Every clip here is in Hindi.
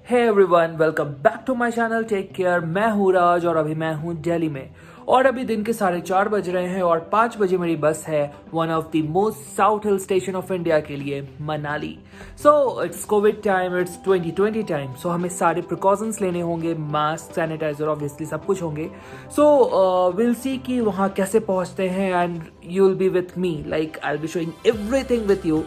Hey everyone, welcome back to my channel take care. मैं हूँ राज और अभी मैं हूँ दिल्ली में। और अभी दिन के 4:30 बज रहे हैं और 5 बजे मेरी बस है one of the most south hill station of India के लिए, Manali. So it's covid time, it's 2020 time. सो हमें सारे प्रिकॉशंस लेने होंगे, मास्क, सैनिटाइजर, ऑब्वियसली सब कुछ होंगे। सो विल सी कि वहाँ कैसे पहुँचते हैं and you will be with me, like I will be showing everything with you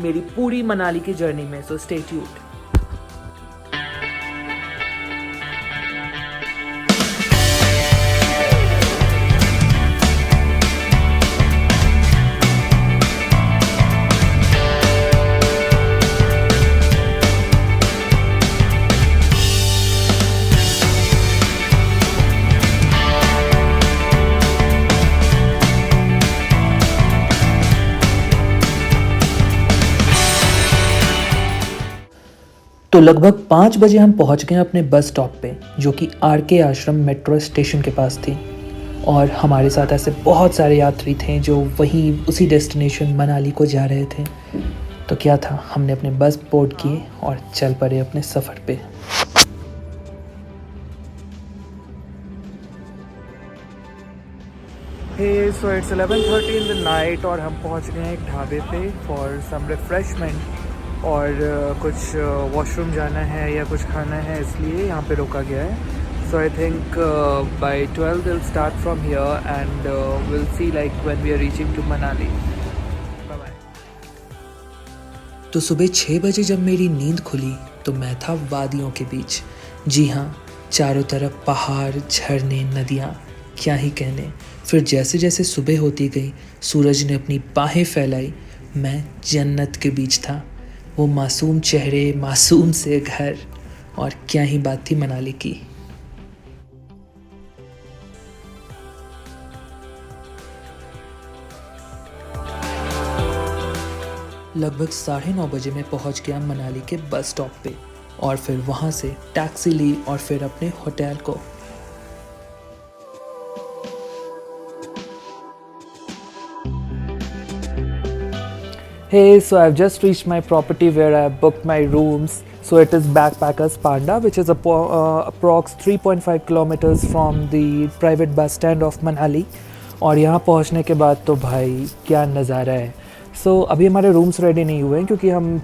मेरी पूरी मनाली की जर्नी में। So stay tuned. तो लगभग 5 बजे हम पहुंच गए अपने बस स्टॉप पे, जो कि आर के आश्रम मेट्रो स्टेशन के पास थी। और हमारे साथ ऐसे बहुत सारे यात्री थे जो वहीं उसी डेस्टिनेशन मनाली को जा रहे थे। तो क्या था, हमने अपने बस बोर्ड किए और चल पड़े अपने सफ़र पे। Hey so it's 11:30 in the night और हम पहुंच गए हैं एक ढाबे पे फॉर सम रिफ्रेशमेंट। और कुछ वॉशरूम जाना है या कुछ खाना है, इसलिए यहाँ पे रोका गया है। So I think by 12 will start from here and will see like when we are reaching to Manali. Bye bye. तो सुबह 6 बजे जब मेरी नींद खुली तो मैं था वादियों के बीच। जी हाँ, चारों तरफ पहाड़, झरने, नदियाँ, क्या ही कहने। फिर जैसे जैसे सुबह होती गई, सूरज ने अपनी बाहें फैलाई, मैं जन्नत के बीच था। वो मासूम चेहरे, मासूम से घर, और क्या ही बात थी मनाली की। लगभग 9:30 बजे मैं पहुंच गया मनाली के बस स्टॉप पे और फिर वहां से टैक्सी ली और फिर अपने होटल को। Hey, so I've just reached my property where I booked my rooms. So it is Backpackers Panda, which is approx 3.5 kilometers from the private bus stand of Manali. और यहाँ पहुँचने के बाद तो भाई क्या नज़ारा है। सो अभी हमारे रूम्स रेडी नहीं हुए हैं क्योंकि हम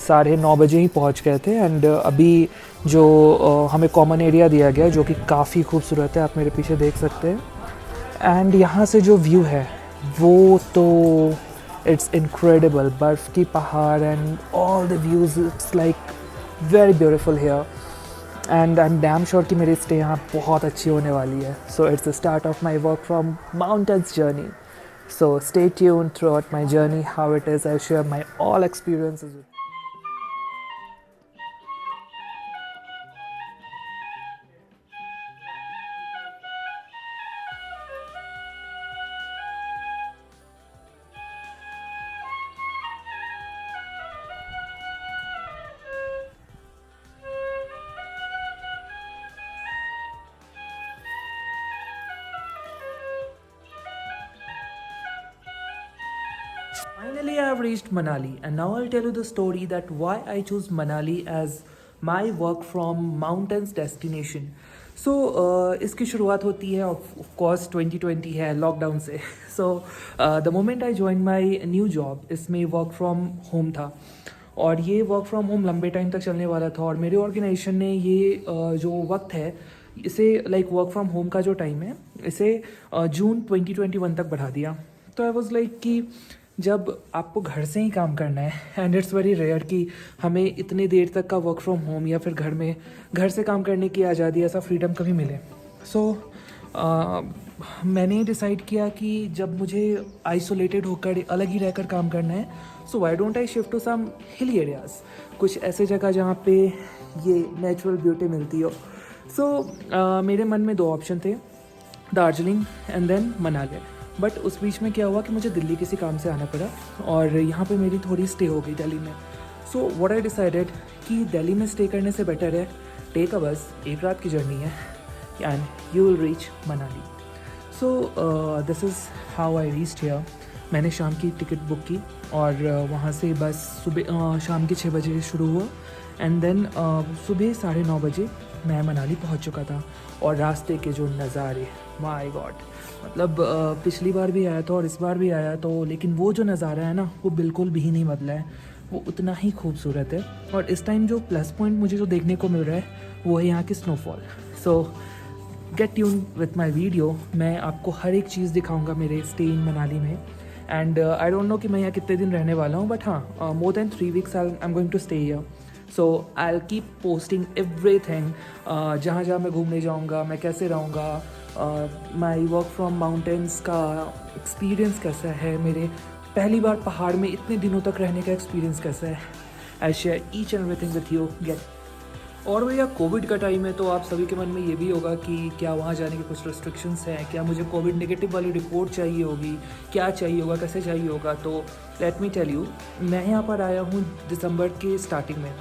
9:30 बजे ही पहुँच गए थे। एंड अभी जो हमें कॉमन एरिया दिया गया जो कि काफ़ी खूबसूरत है, आप मेरे पीछे देख सकते हैं। एंड यहाँ से जो व्यू है वो तो इट्स इनक्रेडिबल। बर्फ़ की पहाड़ and all the views, it's like very beautiful here. And I am damn sure कि मेरी स्टे यहाँ बहुत अच्छी होने वाली है। So it's the start of my work from mountains journey. So stay tuned through out my journey, how it is. I share my all experiences with. Finally, I have reached Manali, and now I'll tell you the story that why I chose Manali as my work from mountains destination. So इसकी शुरुआत होती है of course 2020 है, लॉकडाउन से। So the moment I joined my new job, इसमें वर्क फ्रॉम होम था और ये वर्क फ्रॉम होम लंबे टाइम तक चलने वाला था। और मेरे ऑर्गेनाइजेशन ने ये जो वक्त है इसे, लाइक वर्क फ्रॉम होम का जो टाइम है, इसे जून 2021 तक बढ़ा दिया। तो आई वॉज लाइक कि जब आपको घर से ही काम करना है एंड इट्स वेरी रेयर कि हमें इतने देर तक का वर्क फ्रॉम होम या फिर घर से काम करने की आज़ादी, ऐसा फ्रीडम कभी मिले। सो मैंने डिसाइड किया कि जब मुझे आइसोलेटेड होकर अलग ही रहकर काम करना है, so why don't I shift to some hilly areas, कुछ ऐसे जगह जहाँ पे ये नेचुरल ब्यूटी मिलती हो। सो मेरे मन में 2 ऑप्शन थे, Darjeeling and then Manali. But उस बीच में क्या हुआ कि मुझे दिल्ली किसी काम से आना पड़ा और यहाँ पे मेरी थोड़ी स्टे हो गई दिल्ली में। सो व्हाट आई डिसाइडेड कि दिल्ली में स्टे करने से बेटर है टेक अ बस, 1 रात की जर्नी है and you will reach Manali. So this is how I reached here. मैंने शाम की टिकट बुक की और वहाँ से बस सुबह शाम के 6 बजे शुरू हुआ एंड देन सुबह 9:30 मैं मनाली पहुंच चुका था। और रास्ते के जो नज़ारे, माय गॉड, मतलब पिछली बार भी आया था और इस बार भी आया तो, लेकिन वो जो नज़ारा है ना वो बिल्कुल भी नहीं बदला है, वो उतना ही खूबसूरत है। और इस टाइम जो प्लस पॉइंट मुझे जो देखने को मिल रहा है वो है यहाँ की snowfall. So gate tune with my video, मैं आपको हर एक चीज़ दिखाऊंगा मेरे स्टे इन मनाली में। एंड आई डोंट नो कि मैं यहाँ कितने दिन रहने वाला हूँ, बट हाँ, more than 3 weeks I am going to stay here. So I will keep posting everything, जहाँ जहाँ मैं घूमने जाऊँगा, मैं कैसे रहूँगा, माई वर्क फ्रॉम माउंटेन्स का एक्सपीरियंस कैसा है, मेरे पहली बार पहाड़ में इतने दिनों तक रहने का एक्सपीरियंस कैसा है। I share each and everything with you. Get. और भैया कोविड का टाइम है तो आप सभी के मन में ये भी होगा कि क्या वहाँ जाने के कुछ रेस्ट्रिक्शंस हैं, क्या मुझे कोविड नेगेटिव वाली रिपोर्ट चाहिए होगी, क्या चाहिए होगा, कैसे चाहिए होगा। तो लेट मी टेल यू, मैं यहाँ पर आया हूँ दिसंबर के स्टार्टिंग में,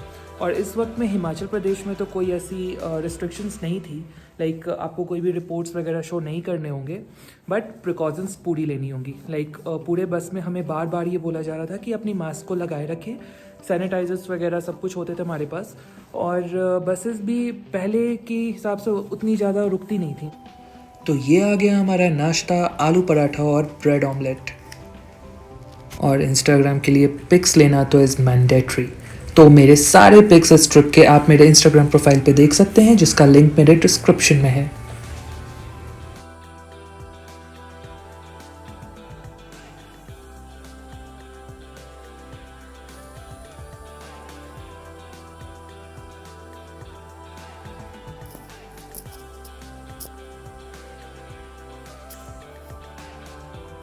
और इस वक्त में हिमाचल प्रदेश में तो कोई ऐसी रिस्ट्रिक्शंस नहीं थी। लाइक आपको कोई भी रिपोर्ट्स वगैरह शो नहीं करने होंगे, बट प्रिकॉशंस पूरी लेनी होंगी। लाइक पूरे बस में हमें बार बार ये बोला जा रहा था कि अपनी मास्क को लगाए रखें, सैनिटाइजर्स वगैरह सब कुछ होते थे हमारे पास। और बसेस भी पहले के हिसाब से उतनी ज़्यादा रुकती नहीं थी। तो ये आ गया हमारा नाश्ता, आलू पराठा और ब्रेड ऑमलेट। और इंस्टाग्राम के लिए पिक्स लेना तो इज़ मैंडेटरी। तो मेरे सारे पिक्स इस ट्रिप के आप मेरे इंस्टाग्राम प्रोफाइल पे देख सकते हैं, जिसका लिंक मेरे डिस्क्रिप्शन में है।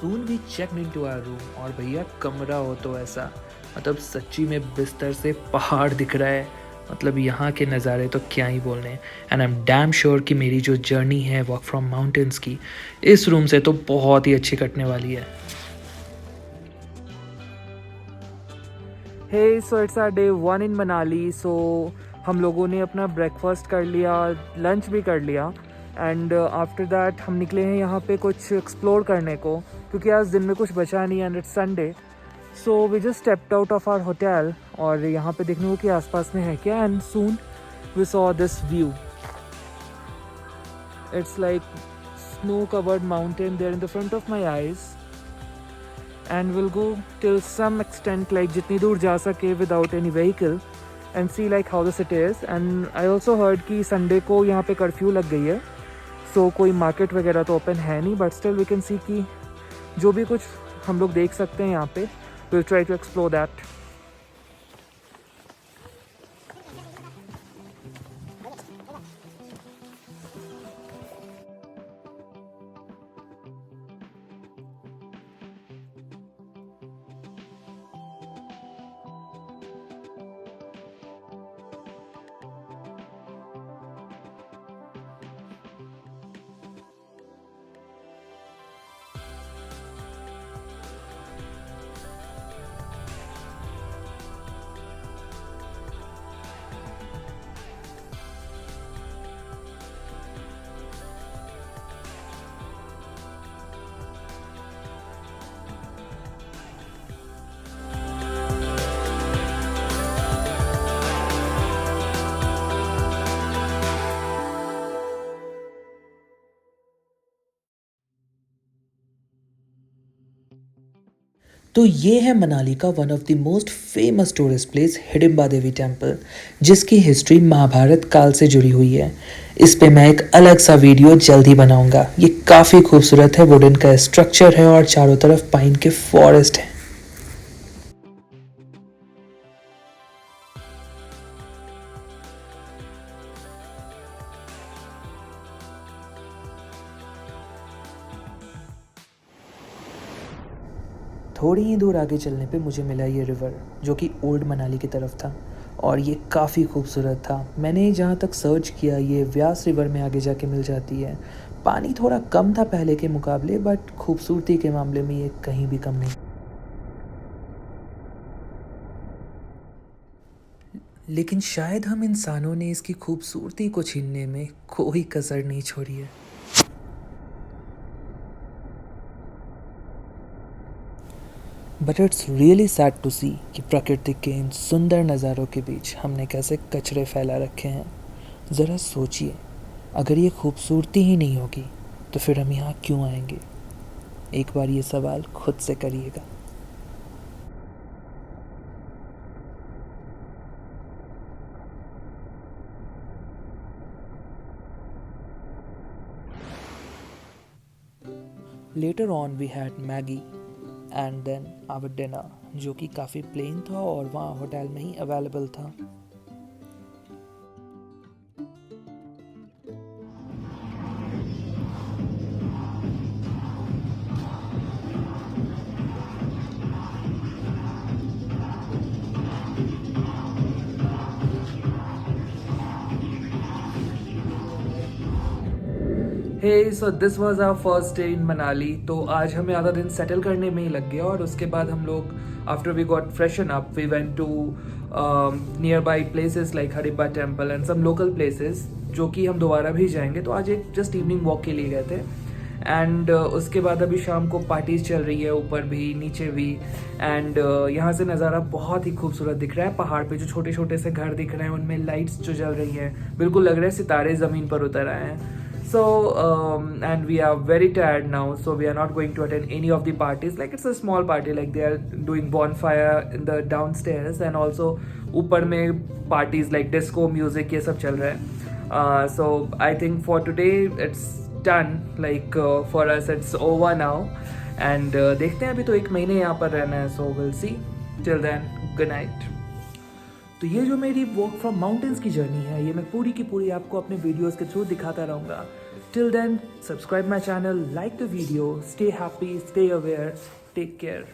Soon we checked into our room और भैया कमरा हो तो ऐसा, मतलब सच्ची में बिस्तर से पहाड़ दिख रहा है। मतलब यहाँ के नज़ारे तो क्या ही बोलने। And I am damn sure कि मेरी जो जर्नी है वॉक फ्रॉम माउंटेन्स की, इस रूम से तो बहुत ही अच्छी कटने वाली है। हे सो इट्स आवर डे 1 इन मनाली। सो हम लोगों ने अपना ब्रेकफास्ट कर लिया, लंच भी कर लिया, एंड आफ्टर दैट हम निकले हैं यहाँ पे कुछ एक्सप्लोर करने को, क्योंकि आज दिन में कुछ बचा नहीं and it's Sunday. So we just stepped out of our hotel और यहाँ पे देखने को कि आसपास में है क्या, and soon we saw this view. It's like snow covered mountain there in the front of my eyes, and we'll go till some extent, like जितनी दूर जा सके without any vehicle, and see like how the city is. And I also heard कि संडे को यहाँ पे कर्फ्यू लग गई है, so कोई मार्केट वगैरह तो ओपन है नहीं, but still we can see कि जो भी कुछ हम लोग देख सकते हैं यहाँ पे, we'll try to explore that. तो ये है मनाली का one of the most famous tourist place Hidimba Devi temple, जिसकी हिस्ट्री महाभारत काल से जुड़ी हुई है। इस पे मैं एक अलग सा वीडियो जल्द ही बनाऊंगा। ये काफ़ी खूबसूरत है, वुडन का स्ट्रक्चर है और चारों तरफ पाइन के फॉरेस्ट हैं। थोड़ी ही दूर आगे चलने पे मुझे मिला ये रिवर, जो कि ओल्ड मनाली की तरफ था, और ये काफ़ी खूबसूरत था। मैंने जहाँ तक सर्च किया, ये व्यास रिवर में आगे जाके मिल जाती है। पानी थोड़ा कम था पहले के मुकाबले, बट खूबसूरती के मामले में ये कहीं भी कम नहीं। लेकिन शायद हम इंसानों ने इसकी खूबसूरती को छीनने में कोई कसर नहीं छोड़ी है। But it's really sad to see कि प्रकृति के इन सुंदर नज़ारों के बीच हमने कैसे कचरे फैला रखे हैं। ज़रा सोचिए, अगर ये खूबसूरती ही नहीं होगी तो फिर हम यहाँ क्यों आएंगे? एक बार ये सवाल खुद से करिएगा। Later on we had Maggi and then our dinner, जो कि काफ़ी प्लेन था और वहाँ होटल में ही अवेलेबल था। Hey so this was our first day in Manali. तो आज हमें आधा दिन सेटल करने में ही लग गया और उसके बाद हम लोग after we got freshen up we went to nearby places like Haribba temple and some local places जो कि हम दोबारा भी जाएंगे। तो आज एक जस्ट इवनिंग वॉक के लिए गए थे एंड उसके बाद अभी शाम को पार्टीज चल रही है, ऊपर भी नीचे भी। एंड यहाँ से नज़ारा बहुत ही खूबसूरत दिख रहा है। पहाड़ पे जो छोटे छोटे से घर दिख रहे हैं उनमें लाइट्स जो जल रही हैं, बिल्कुल लग रहा है सितारे ज़मीन पर उतर आए हैं। So and we are very tired now, so we are not going to attend any of the parties. Like it's a small party, like they are doing bonfire in the downstairs and also ऊपर में parties like disco music ये सब चल रहा है। So I think for today it's done, like for us it's over now and देखते हैं, अभी तो 1 महीने यहाँ पर रहना है, so we'll see. Till then, good night. तो ये जो मेरी वॉक फ्रॉम माउंटेन्स की जर्नी है, ये मैं पूरी की पूरी आपको अपने वीडियोस के थ्रू दिखाता रहूँगा। Till then subscribe my channel, like the video, stay happy, stay aware, take care.